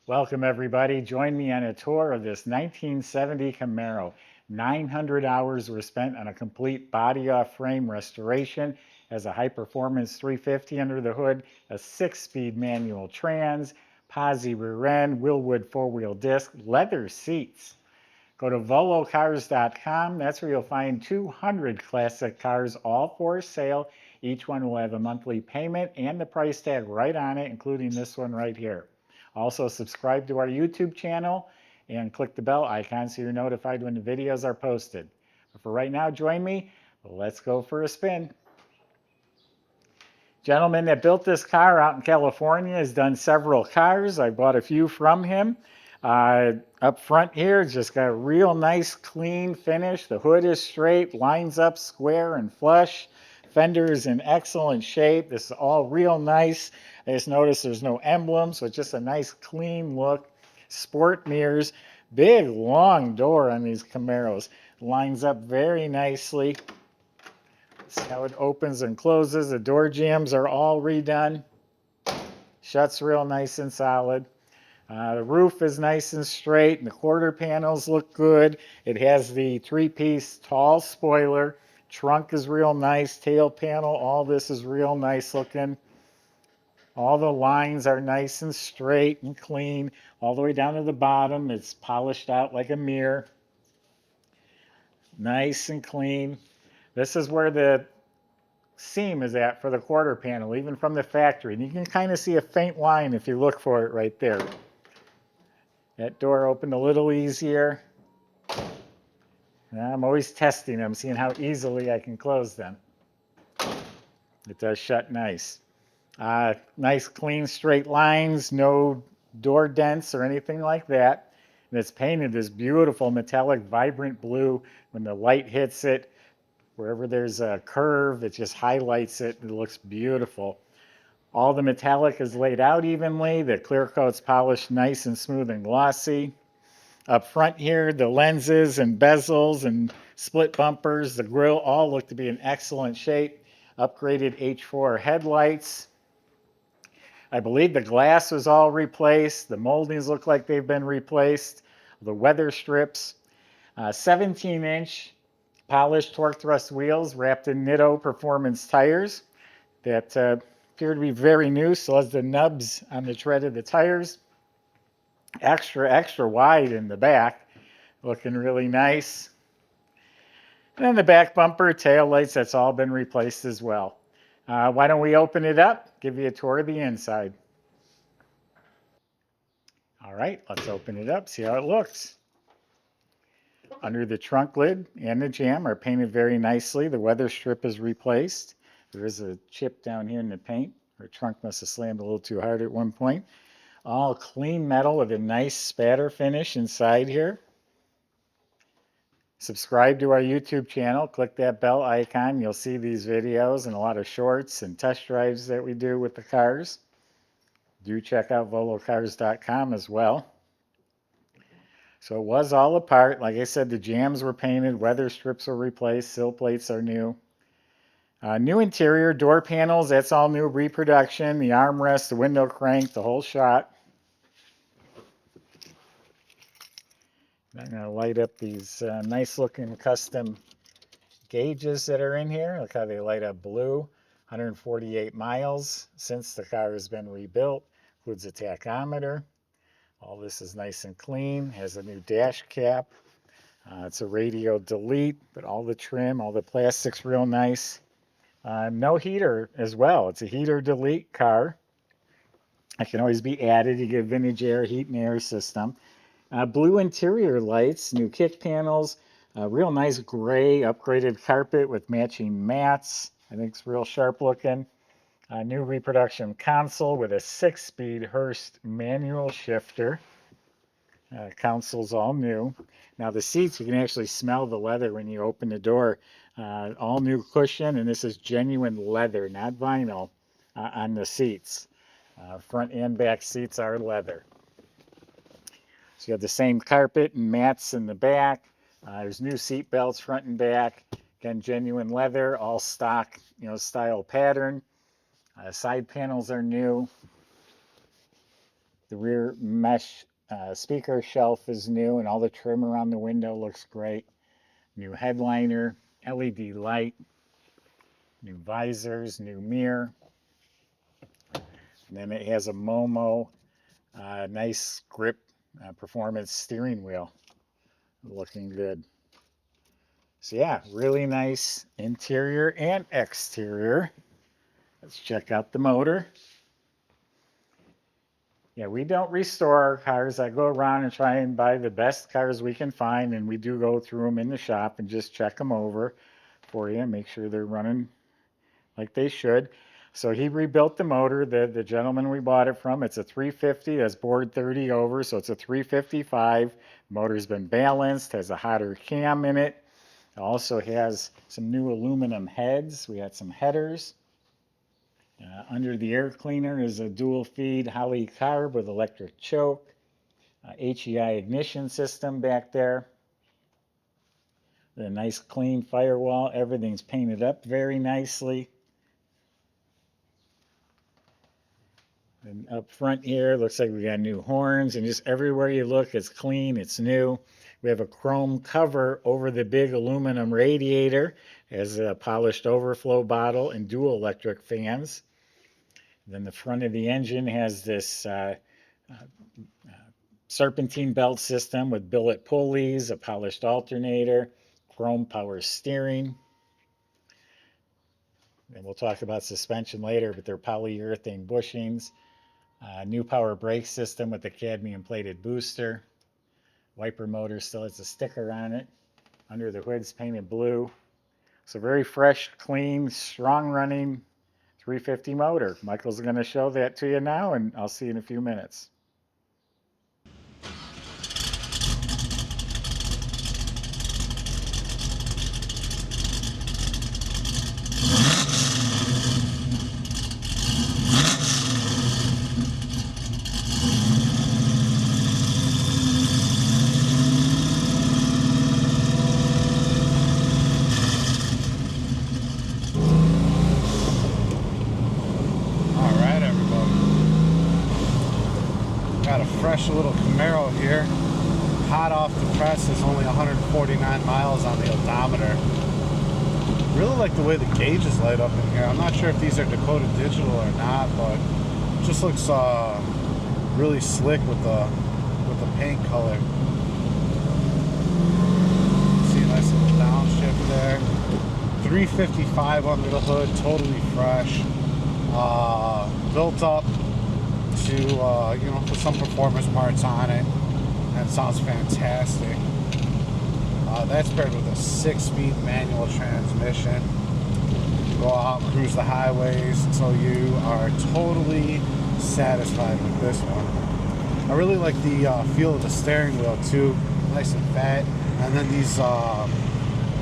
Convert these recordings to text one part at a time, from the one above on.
Welcome everybody. Join me on a tour of this 1970 Camaro. 900 hours were spent on a complete body off frame restoration. Has a high performance 350 under the hood, a 6-speed manual trans, posi rear end, Willwood 4-wheel disc, leather seats. Go to volocars.com. That's where you'll find 200 classic cars, all for sale. Each one will have a monthly payment and the price tag right on it, including this one right here. Also, subscribe to our YouTube channel and click the bell icon so you're notified when the videos are posted. But for right now, join me. Let's go for a spin. Gentleman that built this car out in California has done several cars. I bought a few from him. Up front here, just got a real nice clean finish. The hood is straight, lines up square and flush. Fender is in excellent shape. This is all real nice. I just noticed there's no emblem, so it's just a nice clean look. Sport mirrors, big long door on these Camaros. Lines up very nicely. See how it opens and closes. The door jambs are all redone. Shuts real nice and solid. The roof is nice and straight, and the quarter panels look good. It has the 3-piece tall spoiler. Trunk is real nice. Tail panel, all this is real nice looking. All the lines are nice and straight and clean. All the way down to the bottom, it's polished out like a mirror. Nice and clean. This is where the seam is at for the quarter panel, even from the factory. And you can kind of see a faint line if you look for it right there. That door opened a little easier. I'm always testing them, seeing how easily I can close them. It does shut nice. Nice clean straight lines, no door dents or anything like that. And it's painted this beautiful metallic vibrant blue. When the light hits it, wherever there's a curve, it just highlights it. It looks beautiful. All the metallic is laid out evenly. The clear coat's polished nice and smooth and glossy. Up front here, the lenses and bezels and split bumpers, the grille all look to be in excellent shape. Upgraded H4 headlights. I believe the glass was all replaced. The moldings look like they've been replaced. The weather strips. 17-inch polished torque thrust wheels wrapped in Nitto performance tires that appear to be very new. So as the nubs on the tread of the tires. Extra wide in the back, looking really nice. And then the back bumper, tail lights, that's all been replaced as well. Why don't we open it up, give you a tour of the inside. All right, let's open it up, see how it looks. Under the trunk lid and the jamb are painted very nicely. The weather strip is replaced. There is a chip down here in the paint. Our trunk must have slammed a little too hard at one point. All clean metal with a nice spatter finish inside here. Subscribe to our YouTube channel. Click that bell icon. You'll see these videos and a lot of shorts and test drives that we do with the cars. Do check out volocars.com as well. So it was all apart. Like I said, the jambs were painted, weather strips were replaced, sill plates are new. New interior, door panels, that's all new reproduction. The armrest, the window crank, the whole shot. I'm going to light up these nice looking custom gauges that are in here. Look how they light up blue. 148 miles since the car has been rebuilt. Includes a tachometer. All this is nice and clean. Has a new dash cap. It's a radio delete, but all the trim, all the plastic's real nice. No heater as well. It's a heater delete car. It can always be added. You get vintage air, heat and air system. Blue interior lights, new kick panels, real nice gray upgraded carpet with matching mats. I think it's real sharp looking. New reproduction console with a 6-speed Hurst manual shifter. Console's all new. Now the seats, you can actually smell the leather when you open the door. All new cushion, and this is genuine leather, not vinyl, on the seats. Front and back seats are leather. So you have the same carpet and mats in the back. There's new seat belts front and back. Again, genuine leather, all stock, style pattern. Side panels are new. The rear mesh speaker shelf is new, and all the trim around the window looks great. New headliner, LED light, new visors, new mirror. And then it has a Momo nice grip performance steering wheel. Looking good. So yeah, really nice interior and exterior. Let's check out the motor. Yeah, we don't restore our cars. I go around and try and buy the best cars we can find, and we do go through them in the shop and just check them over for you and make sure they're running like they should. So he rebuilt the motor, the gentleman we bought it from. It's a 350, that's bored 30 over, so it's a 355. Motor's been balanced, has a hotter cam in it. It also has some new aluminum heads. We had some headers. Under the air cleaner is a dual feed Holley carb with electric choke. HEI ignition system back there. The nice clean firewall. Everything's painted up very nicely. And up front here, looks like we got new horns, and just everywhere you look, it's clean, it's new. We have a chrome cover over the big aluminum radiator, as a polished overflow bottle, and dual electric fans. Then the front of the engine has this serpentine belt system with billet pulleys, a polished alternator, chrome power steering. And we'll talk about suspension later, but they're polyurethane bushings. New power brake system with the cadmium plated booster. Wiper motor still has a sticker on it. Under the hood's painted blue. So very fresh, clean, strong running 350 motor. Michael's going to show that to you now, and I'll see you in a few minutes. Fresh little Camaro here, hot off the press. Is only 149 miles on the odometer. Really like the way the gauges light up in here. I'm not sure if these are Dakota Digital or not, but it just looks really slick with the paint color. See a nice little downshift there. 355 under the hood, totally fresh. Built up to put some performance parts on it, and it sounds fantastic. That's paired with a 6-speed manual transmission. Go out and cruise the highways until you are totally satisfied with this one. I really like the feel of the steering wheel too, nice and fat. And then these,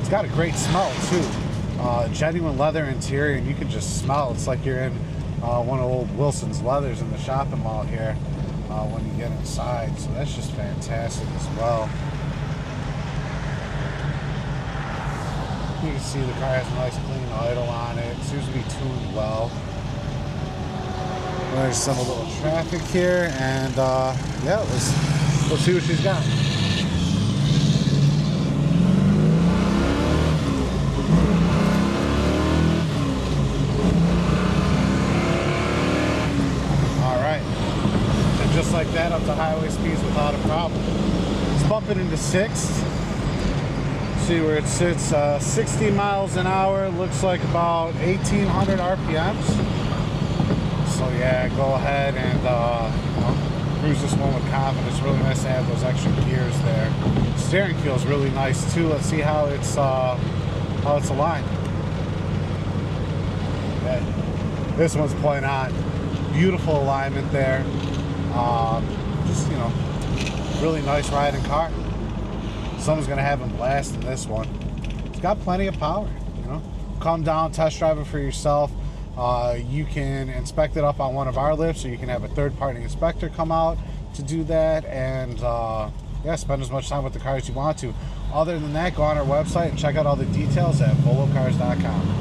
it's got a great smell too. Genuine leather interior, and you can just smell. It's like you're in one of old Wilson's Leathers in the shopping mall here when you get inside. So that's just fantastic as well. You can see the car has a nice clean idle on it. It seems to be tuned well. There's some a little traffic here, and yeah, let's see what she's got. Just like that, up to highway speeds without a problem. Let's bump it into 6th. See where it sits. 60 miles an hour. Looks like about 1,800 RPMs. So yeah, go ahead and cruise this one with confidence. Really nice to have those extra gears there. Steering feels really nice too. Let's see how it's aligned. Yeah. This one's playing on. Beautiful alignment there. Just, really nice riding car. Someone's gonna have him blast in this one. It's got plenty of power, Come down, test drive it for yourself. You can inspect it up on one of our lifts, or you can have a third-party inspector come out to do that, and yeah, spend as much time with the car as you want to. Other than that, go on our website and check out all the details at volocars.com.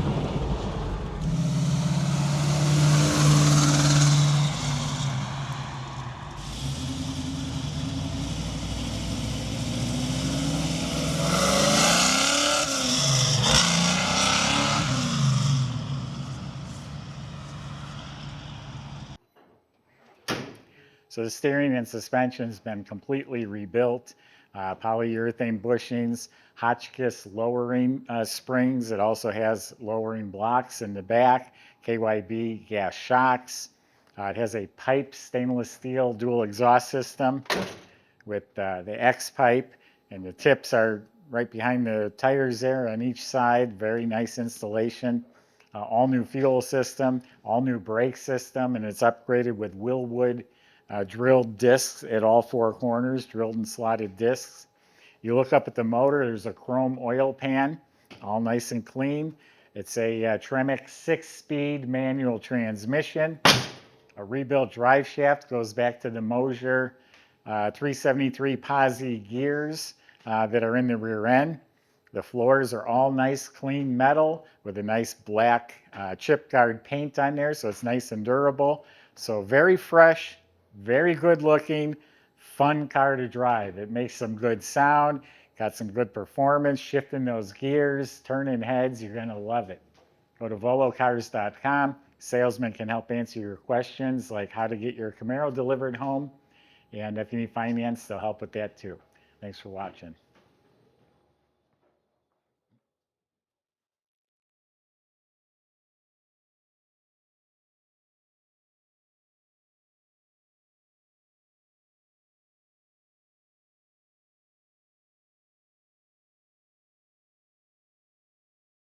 So the steering and suspension has been completely rebuilt. Polyurethane bushings, Hotchkiss lowering springs. It also has lowering blocks in the back, KYB gas shocks. It has a piped stainless steel dual exhaust system with the X pipe, and the tips are right behind the tires there on each side. Very nice installation. All new fuel system, all new brake system, and it's upgraded with Willwood drilled discs at all four corners, drilled and slotted discs. You look up at the motor, there's a chrome oil pan, all nice and clean. It's a Tremec 6-speed manual transmission. A rebuilt drive shaft goes back to the Mosier 373 posi gears that are in the rear end. The floors are all nice clean metal with a nice black chip guard paint on there, so it's nice and durable. So very fresh, very good looking, fun car to drive. It makes some good sound, got some good performance, shifting those gears, turning heads. You're gonna love it. Go to volocars.com. Salesman can help answer your questions like how to get your Camaro delivered home. And if you need finance, they'll help with that too. Thanks for watching.